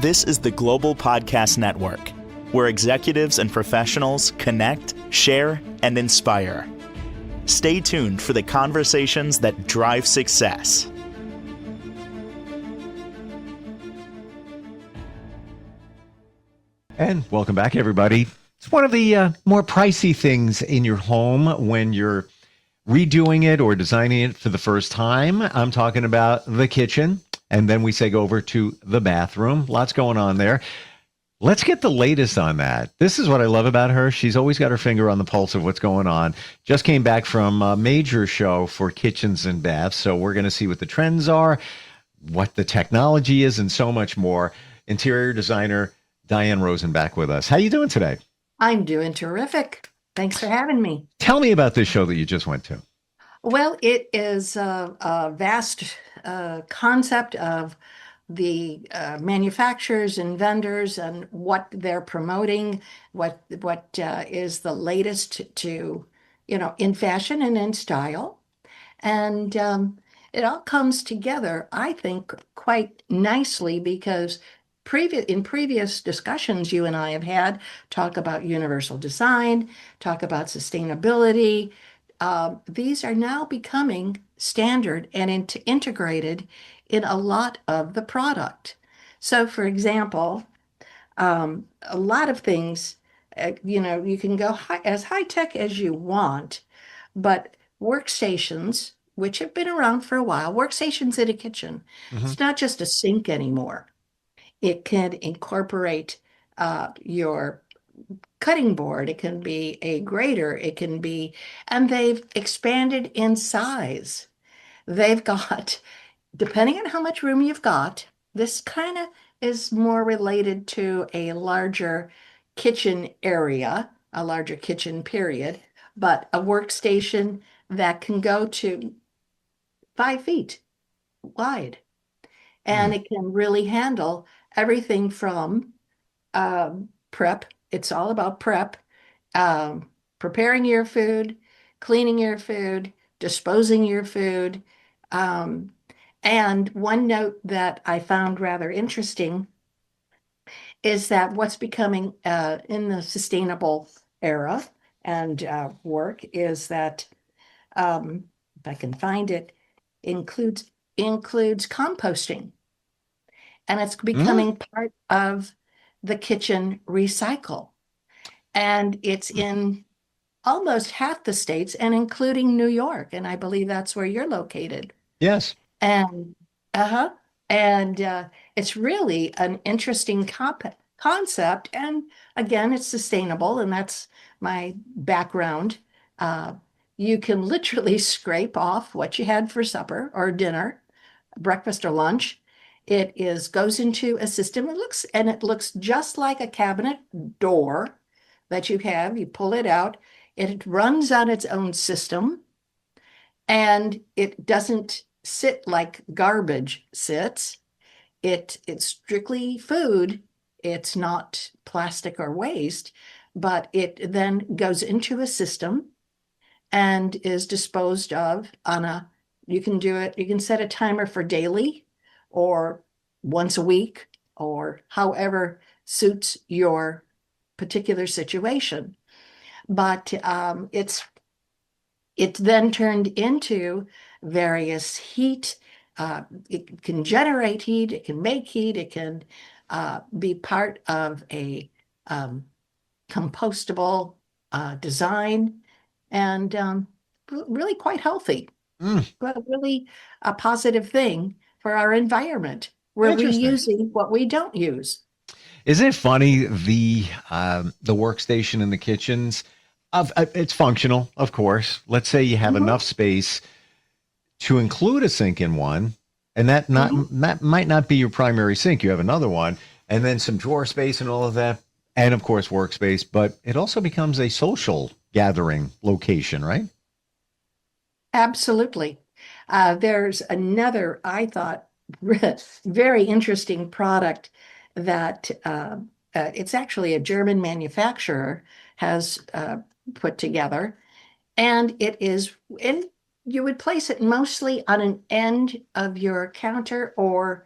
This is the Global Podcast Network, where executives and professionals connect, share, and inspire. Stay tuned for the conversations that drive success. And welcome back, everybody. It's one of the more pricey things in your home when you're redoing it or designing it for the first time. I'm talking about the kitchen, and then we go over to the bathroom. Lots going on there. Let's get the latest on that. This is what I love about her. She's always got her finger on the pulse of what's going on. Just came back from a major show for kitchens and baths, so we're going to see what the trends are, what the technology is, and so much more. Interior designer Diane Rosen back with us. How you doing today? I'm doing terrific. Thanks for having me. Tell me about this show that you just went to. Well, it is a vast concept of the manufacturers and vendors and what they're promoting, what is the latest to, in fashion and in style. And it all comes together, I think, quite nicely because in previous discussions you and I have had, talk about universal design, talk about sustainability. These are now becoming standard and integrated in a lot of the product. So, for example, a lot of things, you can go as high tech as you want, but workstations, which have been around for a while, workstations in a kitchen, it's not just a sink anymore. It can incorporate your cutting board. It can be a grater. And they've expanded in size. They've got, depending on how much room you've got, this kind of is more related to a larger kitchen area, a larger kitchen period, but a workstation that can go to 5 feet wide. And it can really handle everything from prep. It's all about prep, preparing your food, cleaning your food, disposing your food. And one note that I found rather interesting is that what's becoming in the sustainable era and work is that, if I can find it, includes composting. And it's becoming part of the kitchen recycle. And it's in almost half the states and including New York. And I believe that's where you're located. Yes. And it's really an interesting concept. And again, it's sustainable. And that's my background. You can literally scrape off what you had for supper or dinner, breakfast or lunch. It goes into a system. It looks just like a cabinet door that you have. You pull it out. It runs on its own system, and it doesn't sit like garbage sits. It's strictly food. It's not plastic or waste, but it then goes into a system and is disposed of you can do it. You can set a timer for daily or once a week, or however suits your particular situation. But it's then turned into various heat. It can generate heat. It can make heat. It can be part of a compostable design, and really quite healthy. But really a positive thing for our environment. We're reusing what we don't use. Isn't it funny, the workstation in the kitchens? It's functional, of course. Let's say you have enough space to include a sink in one, and that might not be your primary sink. You have another one, and then some drawer space and all of that, and of course workspace. But it also becomes a social gathering location, right? Absolutely. There's another, I thought, very interesting product that it's actually a German manufacturer has put together, and you would place it mostly on an end of your counter or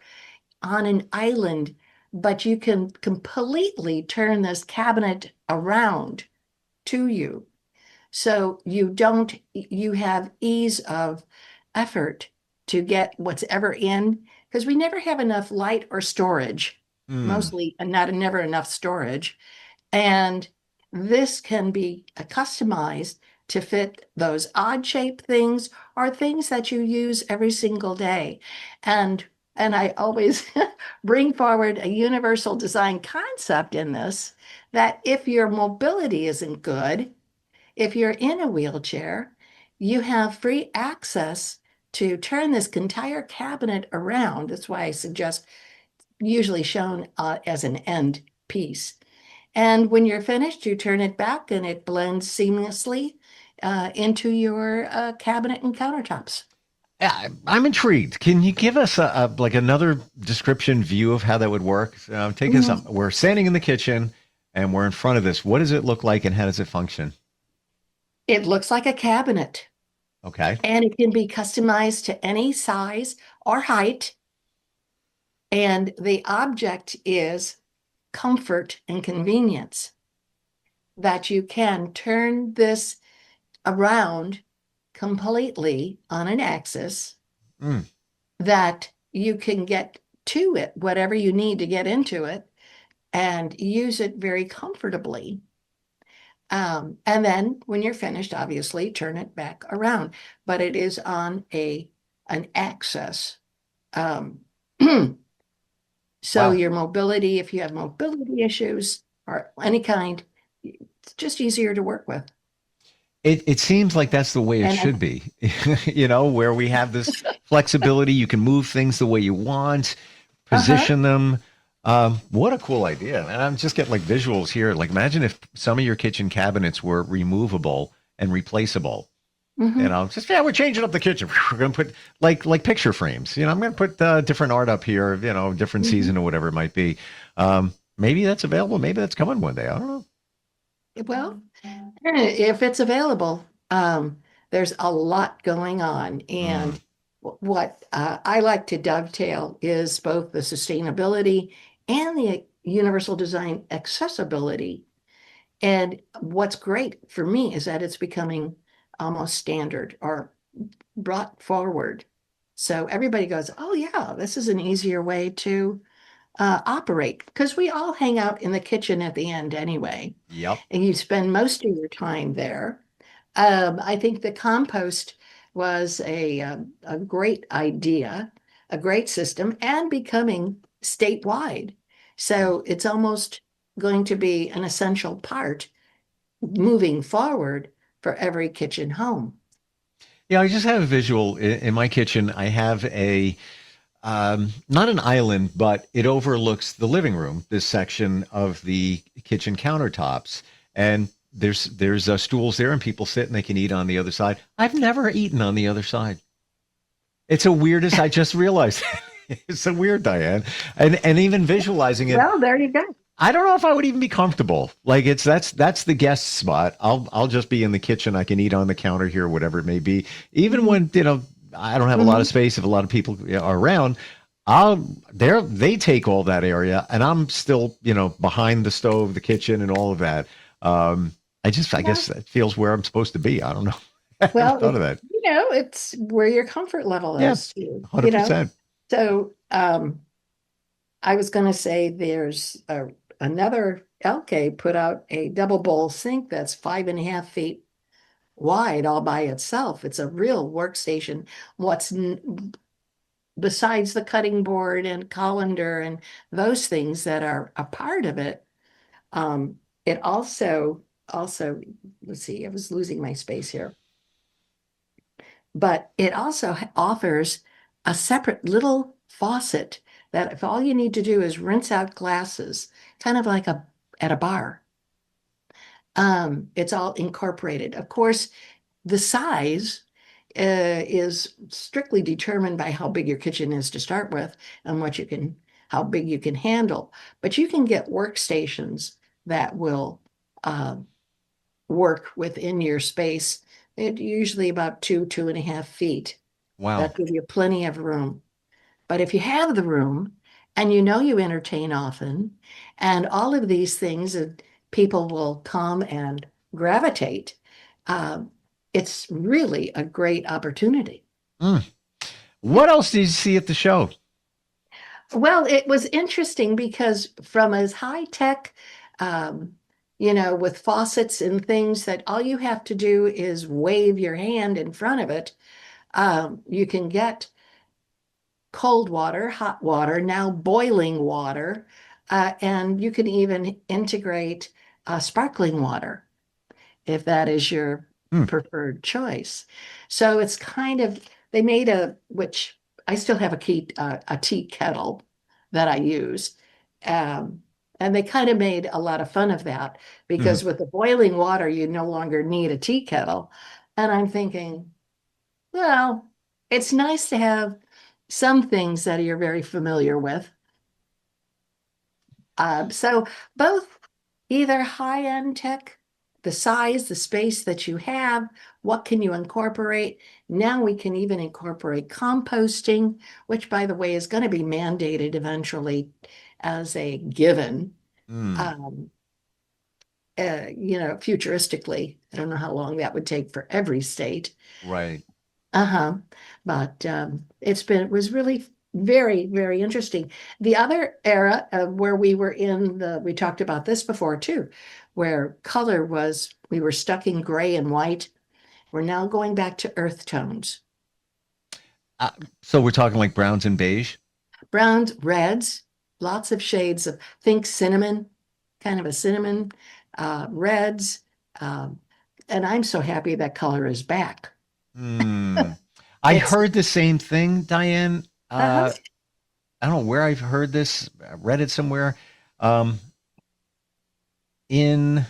on an island but you can completely turn this cabinet around to you. So you have ease of effort to get what's ever in, because we never have enough light or storage, Mm. mostly, and not never enough storage. And this can be customized to fit those odd shaped things or things that you use every single day. And and I always bring forward a universal design concept in this, that if your mobility isn't good, if you're in a wheelchair, you have free access to turn this entire cabinet around. That's why I suggest usually shown as an end piece. And when you're finished, you turn it back and it blends seamlessly into your cabinet and countertops. Yeah, I'm intrigued. Can you give us like another description view of how that would work? Take us Mhm. up. We're standing in the kitchen and we're in front of this. What does it look like and how does it function? It looks like a cabinet, Okay. and it can be customized to any size or height. And the object is comfort and convenience, that you can turn this around completely on an axis, Mm. that you can get to it, whatever you need to get into it, and use it very comfortably. And then when you're finished, obviously turn it back around, but it is on an axis. Um, so Wow. your mobility, if you have mobility issues or any kind, it's just easier to work with. It seems like that's the way it And should be, where we have this flexibility. You can move things the way you want, uh-huh. position them. What a cool idea. And I'm just getting like visuals here. Like imagine if some of your kitchen cabinets were removable and replaceable. Hmm. Just yeah, we're changing up the kitchen. We're gonna put like picture frames. I'm gonna put different art up here. Different Hmm. season or whatever it might be. Maybe that's available. Maybe that's coming one day. I don't know. Well, if it's available, there's a lot going on. Mm. And what I like to dovetail is both the sustainability and the universal design accessibility. And what's great for me is that it's becoming almost standard or brought forward. So everybody goes, oh, yeah, this is an easier way to operate, because we all hang out in the kitchen at the end anyway, Yep. and you spend most of your time there. I think the compost was a great idea, a great system, and becoming statewide. So it's almost going to be an essential part moving forward for every kitchen home. Yeah, I just have a visual in my kitchen. I have a not an island, but it overlooks the living room, this section of the kitchen countertops. And there's stools there, and people sit and they can eat on the other side. I've never eaten on the other side. It's the weirdest. I just realized it's so weird, Diane. And even visualizing it, Well, there you go. I don't know if I would even be comfortable. Like that's the guest spot. I'll just be in the kitchen. I can eat on the counter here, whatever it may be. Even Mhm. when I don't have a lot of Mhm. space. If a lot of people are around, they take all that area, and I'm still behind the stove, the kitchen, and all of that. I Yeah. guess that feels where I'm supposed to be. I don't know. I never Well, thought of that. it's where your comfort level Yeah, is too. 100%. So I was going to say there's another LK put out a double bowl sink that's 5.5 feet wide all by itself. It's a real workstation. What's besides the cutting board and colander and those things that are a part of it, it also, let's see, I was losing my space here, but it also offers a separate little faucet that if all you need to do is rinse out glasses, kind of like at a bar. It's all incorporated. Of course, the size is strictly determined by how big your kitchen is to start with and how big you can handle. But you can get workstations that will uh, work within your space. It usually about 2.5 feet. Wow. That gives you plenty of room. But if you have the room and you entertain often, and all of these things, people will come and gravitate. Uh, it's really a great opportunity. Mm. What else did you see at the show? Well, it was interesting because from as high tech, um, with faucets and things that all you have to do is wave your hand in front of it, you can get cold water, hot water, now boiling water, and you can even integrate sparkling water if that is your Hmm. preferred choice. So it's kind of, they made which I still have a tea kettle that I use. Um, and they kind of made a lot of fun of that Mhm. because with the boiling water, you no longer need a tea kettle. And I'm thinking, well, it's nice to have some things that you're very familiar with. So both either high-end tech, the size, the space that you have, what can you incorporate? Now we can even incorporate composting, which by the way is going to be mandated eventually as a given. Mm. Um, Futuristically, I don't know how long that would take for every state. Right. Uh-huh. But it was really very, very interesting. The other era of where we talked about this before too, where color was, we were stuck in gray and white. We're now going back to earth tones, Uh, so we're talking like browns and beige. browns, reds, lots of shades of, think cinnamon, kind of a cinnamon, reds. Um, and I'm so happy that color is back. Hmm. I It's, heard the same thing, Diane. uh-huh. I don't know where I've heard this. I read it somewhere. Um, in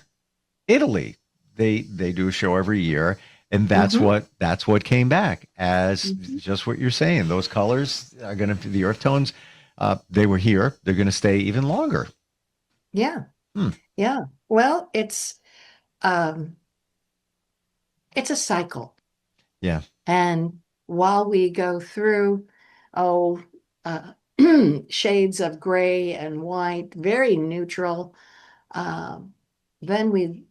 Italy, they do a show every year, and Mhm, that's what came back as mhm. just what you're saying. Those colors are going to the earth tones. They were here. They're going to stay even longer. Yeah. Hmm. Yeah. Well, um it's a cycle. Yeah. And while we go through, oh, uh, shades of gray and white, very neutral, um, then we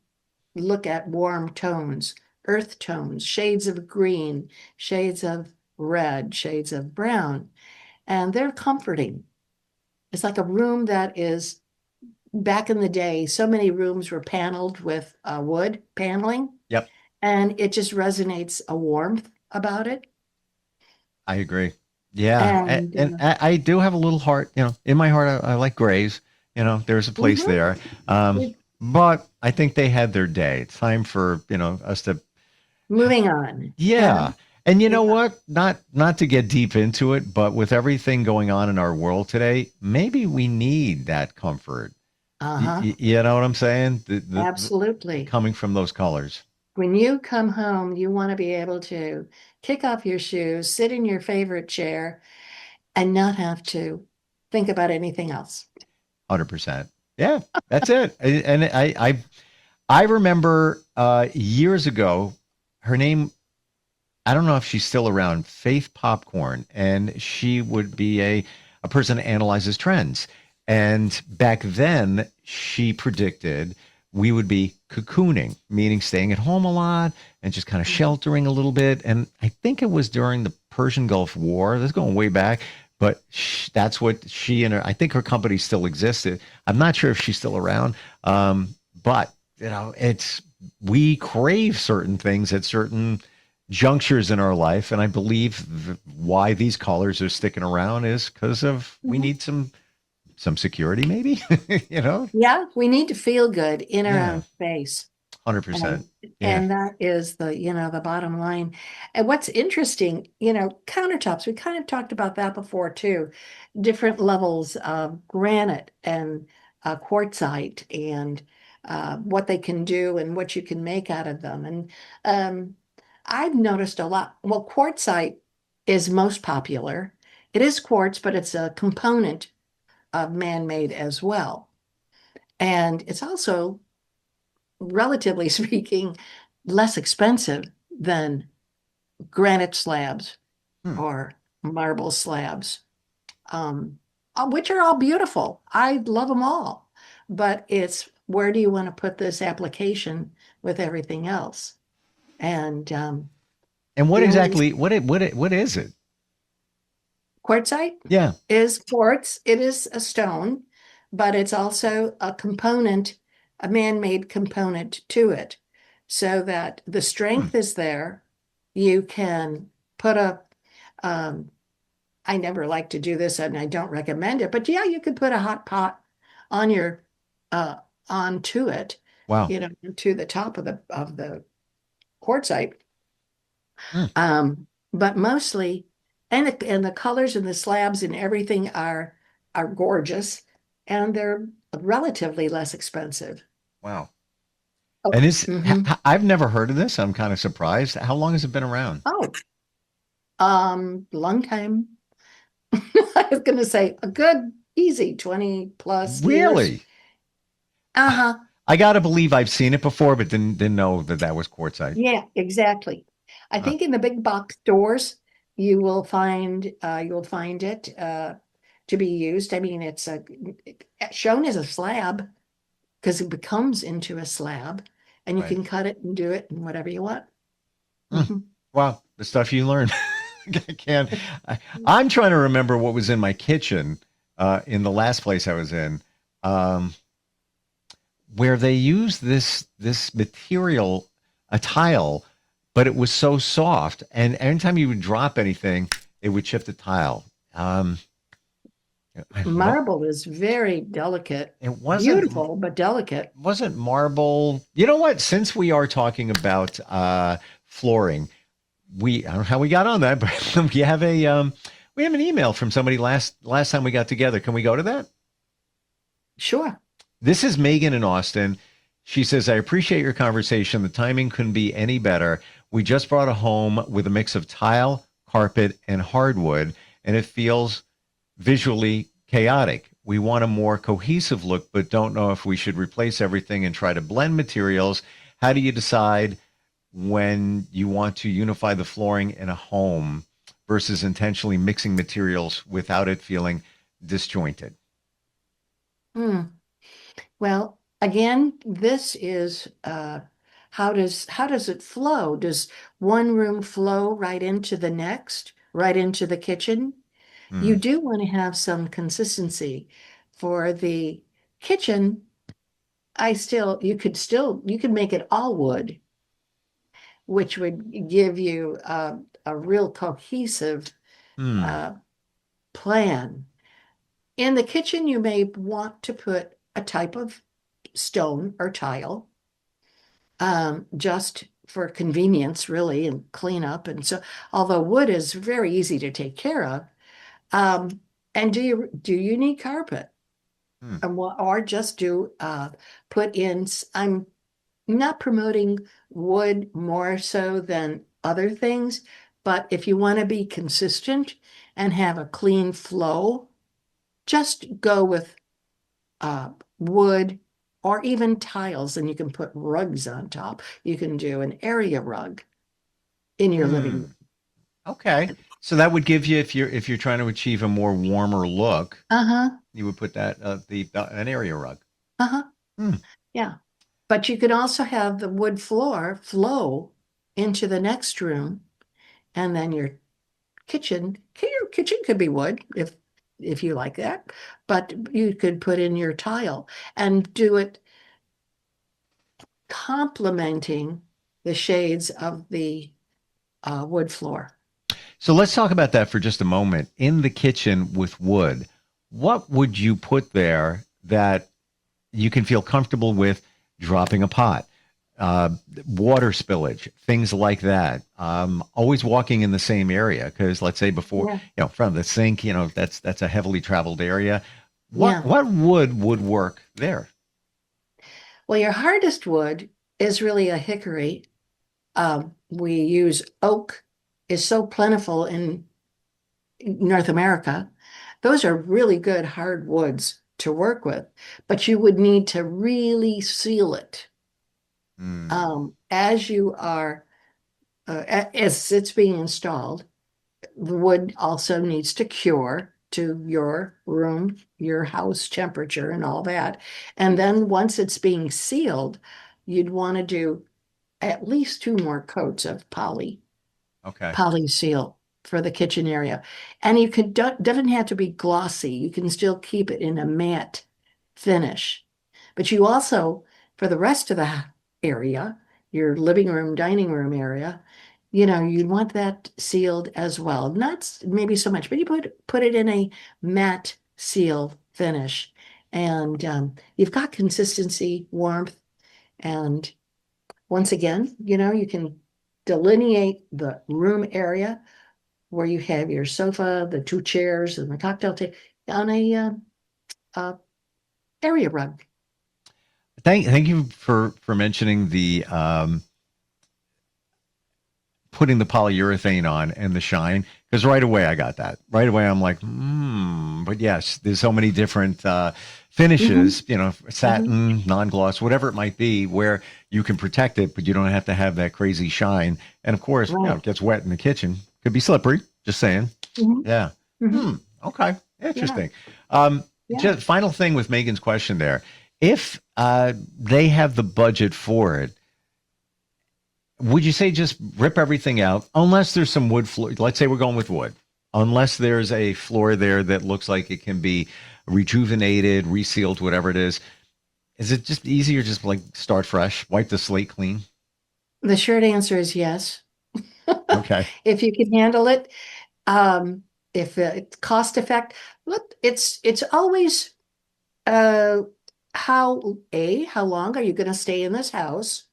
look at warm tones, earth tones, shades of green, shades of red, shades of brown, and they're comforting. It's like a room that is back in the day, so many rooms were paneled with wood paneling, Yep. and it just resonates a warmth about it. I agree. Yeah, And and I do have a little heart. In my heart, I like grays. There's a place mhm, there. But I think they had their day. It's time for us to. moving on. Yeah, and you Yeah, know what? Not to get deep into it, but with everything going on in our world today, maybe we need that comfort. uh-huh, You know what I'm saying? absolutely. Coming from those colors. When you come home, you want to be able to kick off your shoes, sit in your favorite chair, and not have to think about anything else. 100%. Yeah, that's it. And I remember years ago, her name, I don't know if she's still around, Faith Popcorn, and she would be a person that analyzes trends. And back then, she predicted we would be cocooning, meaning staying at home a lot and just kind of Mhm. sheltering a little bit. And I think it was during the Persian Gulf War. This is going way back, but that's what she and I think her company still existed. I'm not sure if she's still around, but it's we crave certain things at certain junctures in our life, and I believe why these colors are sticking around is because of we Mhm. need some security, maybe. you know? Yeah, we need to feel good in our Yeah, own space. 100%. And Yeah. and that is the bottom line. And what's interesting, countertops, we kind of talked about that before too. Different levels of granite and quartzite and what they can do and what you can make out of them. And um, I've noticed a lot. Well, quartzite is most popular. It is quartz, but it's a component of man-made as well. And it's also relatively speaking, less expensive than granite slabs Hmm. or marble slabs. Um, which are all beautiful. I love them all. But it's where do you want to put this application with everything else? And And what the only exactly what is it? quartzite Yeah. is quartz. It is a stone, but it's also a component, a man-made component to it, so that the Hmm. strength is there. You can put a, um, I never like to do this and I don't recommend it, but yeah, you could put a hot pot on your, uh, onto it, Wow. to the top of the quartzite. Hmm. But mostly, and the colors and the slabs and everything are gorgeous, and they're relatively less expensive. Wow. Oh, And hmm. I've never heard of this. I'm kind of surprised. How long has it been around? Oh, long time. I was gonna say a good easy 20 plus years. Really? Uh-huh. I gotta believe I've seen it before, but didn't know that that was quartzite. Yeah, exactly. I Huh. think in the big box stores you'll find it to be used. I mean, shown as a slab because it becomes into a slab, and you Right. can cut it and do it and whatever you want. Hmm. Mhm. Wow, the stuff you learn. I can't. I'm trying to remember what was in my kitchen in the last place I was in, um, where they used this material, a tile, but it was so soft, and anytime you would drop anything, it would chip the tile. Um, what Marble is very delicate, it wasn't. beautiful, but delicate. Wasn't marble. You know what? Since we are talking about flooring, I don't know how we got on that, but we have an email from somebody last time we got together. Can we go to that? Sure. This is Megan in Austin. She says, I appreciate your conversation. The timing couldn't be any better. We just bought a home with a mix of tile, carpet, and hardwood, and it feels visually chaotic. We want a more cohesive look, but don't know if we should replace everything and try to blend materials. How do you decide when you want to unify the flooring in a home versus intentionally mixing materials without it feeling disjointed? Hmm. Well, again, this is how does it flow? Does one room flow right into the next, right into the kitchen? You Hmm. do want to have some consistency for the kitchen. You could make it all wood, which would give you a real cohesive Hmm. uh, plan. In the kitchen, you may want to put a type of stone or tile, just for convenience, really, and clean up. And so, although wood is very easy to take care of, um, and do you need carpet? Hmm. Or just put in, I'm not promoting wood more so than other things, but if you want to be consistent and have a clean flow, just go with uh, wood or even tiles, and you can put rugs on top. You can do an area rug in your living Hmm. room. Okay. So that would give you, if you're trying to achieve a more warmer look, Uh-huh. you would put that an area rug. Uh-huh. Hmm. Yeah. But you could also have the wood floor flow into the next room, and then your kitchen could be wood if you like that, but you could put in your tile and do it complementing the shades of the wood floor. So let's talk about that for just a moment. In the kitchen with wood, what would you put there that you can feel comfortable with dropping a pot, uh, water spillage, things like that? Always walking in the same area because, let's say, before Yeah. from the sink, that's a heavily traveled area. What Yeah. what would work there? Well, your hardest wood is really a hickory. We use oak, is so plentiful in North America. Those are really good hard woods to work with, but you would need to really seal it Hmm. as you are as it's being installed. The wood also needs to cure, to your room, your house temperature and all that. And then once it's being sealed, you'd want to do at least 2 more coats of Okay. poly seal for the kitchen area. And you could doesn't have to be glossy. You can still keep it in a matte finish. But you also, for the rest of the area, your living room, dining room area, you'd want that sealed as well. Not maybe so much, but you put it in a matte seal finish. And you've got consistency, warmth, and once again, you can delineate the room area where you have your sofa, the 2 chairs, and the cocktail table on a uh, area rug. Thank you for mentioning the putting the polyurethane on and the shine, because right away I got that. Right away I'm like, but yes, there's so many different finishes, satin, non-gloss, whatever it might be, where you can protect it, but you don't have to have that crazy shine. And of course, Right. it gets wet in the kitchen. Could be slippery, just saying. Mhm. Yeah. Mhm. Okay. Interesting. Yeah. Just final thing with Megan's question there. If they have the budget for it, would you say just rip everything out unless there's some wood floor? Let's say we're going with wood. Unless there's a floor there that looks like it can be rejuvenated, resealed, whatever it is it just easier just like start fresh, wipe the slate clean? The short answer is yes. Okay. If you can handle it, if it's cost effective, look, it's always how long are you going to stay in this house?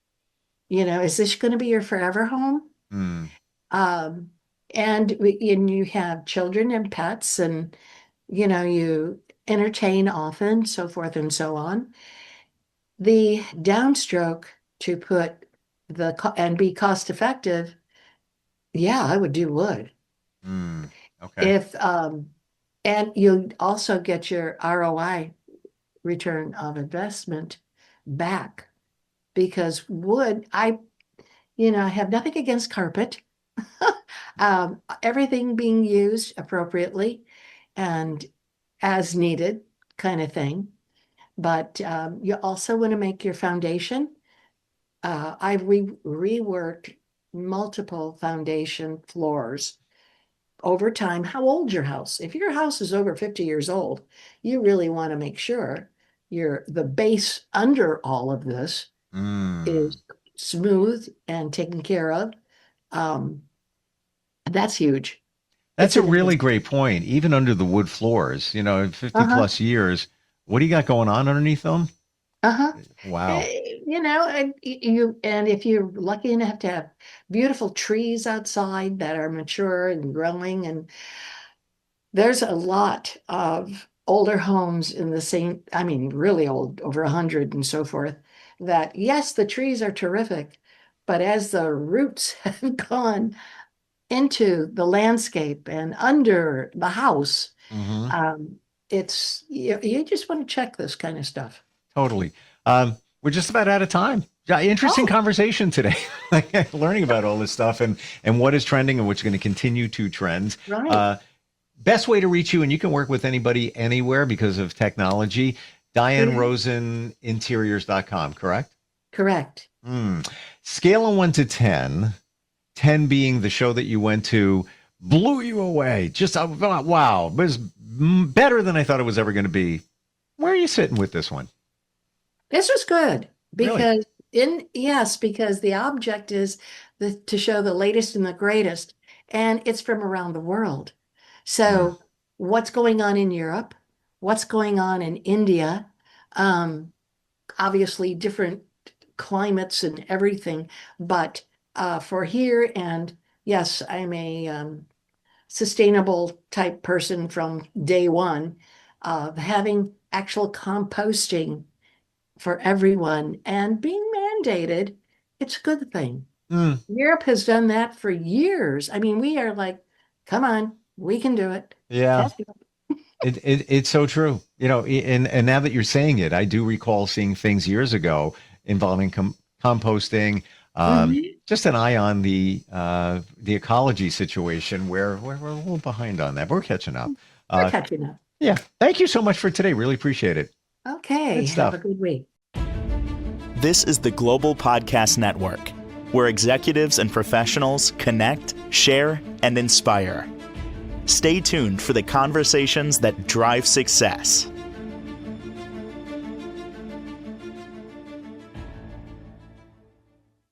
Is this going to be your forever home? Mm, Um, and you have children and pets, and you entertain often, so forth and so on. The downstroke to put and be cost effective, yeah, I would do wood. mm, okay. If and you also get your ROI, return of investment, back, because wood, I have nothing against carpet. Everything being used appropriately and as needed kind of thing. But you also want to make your foundation. I've reworked multiple foundation floors over time. How old's your house? If your house is over 50 years old, you really want to make sure the base under all of this Mm. is smooth and taken care of. Um, that's huge. That's It's a an really investment. great point. Even under the wood floors, in 50 Uh-huh. plus years, what do you got going on underneath them? Uh-huh. Wow. And if you're lucky enough to have beautiful trees outside that are mature and growing, and there's a lot of older homes in the same, I mean, really old, over 100 and so forth, that yes, the trees are terrific, but as the roots have gone into the landscape and under the house, Hmm. um, you just want to check this kind of stuff. Totally. We're just about out of time. Yeah, interesting Oh, conversation today. Like, learning about all this stuff and what is trending and what's going to continue to trend. right. Uh, Best way to reach you, and you can work with anybody anywhere because of technology. Diane Mhm. Rosen Interiors.com, correct? Correct. Mm. Scale of 1 to 10, 10 being the show that you went to blew you away. Just wow, it was better than I thought it was ever going to be. Where are you sitting with this one? This was good Really? because because the object is to show the latest and the greatest, and it's from around the world. Mm. So what's going on in Europe? What's going on in India? Um, Obviously different climates and everything, but for here, and yes, I'm a sustainable type person from day one, of having actual composting for everyone and being mandated, it's a good thing. Mm. Europe has done that for years. I mean, we are like, come on, we can do it. Yeah. Let's do it. It's so true. And now that you're saying it, I do recall seeing things years ago involving composting. Mhm. Just an eye on the ecology situation where we're a little behind on that. But we're catching up. We're catching up. Yeah. Thank you so much for today. Really appreciate it. Okay. Good stuff. Have a good week. This is the Global Podcast Network, where executives and professionals connect, share, and inspire. Stay tuned for the conversations that drive success.